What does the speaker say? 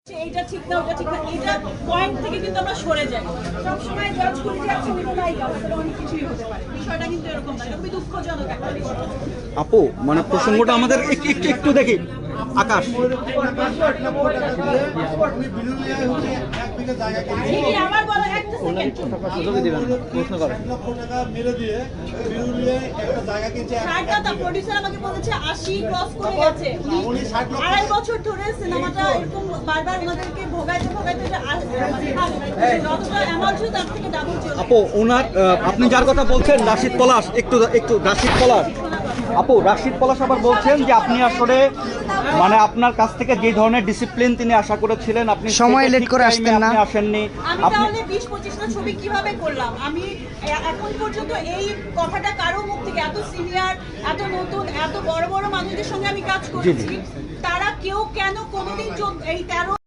এইটা ঠিক না ওটা ঠিক না এটা পয়েন্ট থেকে কিন্তু আমরা সরে যাই সব সময় জাজ করি যে আচ্ছা এটা নাই আসলে অনেক কিছুই হতে পারে বিষয়টা কিন্তু এরকম না এটা খুবই দুঃখজনক একটা বিষয় আপু মানে প্রসঙ্গটা আমাদের একটু দেখি আকাশ ঠিকই আমার বলা একটা সেকেন্ড ষাটটা প্রডিউসার আমাকে বলেছে 80 ক্রস করে গেছে উনি 2.5 বছর ধরে সিনেমাটা এরকম বারবার ওনাদেরকে ভোগাইতে যতটা অ্যামাউন্ট ছিল তার থেকে ডাবল ছিল আপু ওনার আপনি যার কথা বলছেন রাশিদ পলাশ একটু রাশিদ পলাশ আপু রাশিদ পলাশ আবার বলছেন যে আপনি আসলে মানে আপনার কাছ থেকে যে ধরনের ডিসিপ্লিন তিনি আশা করেছিলেন আপনি সময় লেট করে আসতেন না আপনি আসেননি আমি তাহলে 20-25টা ছবি কিভাবে করলাম আমি এখন পর্যন্ত এই কথাটা কারো মুখ থেকে এত সিনিয়র এত নতুন এত বড় বড় মানুষদের সঙ্গে আমি কাজ করেছি তারা কেউ কেন কোনোদিন এই 13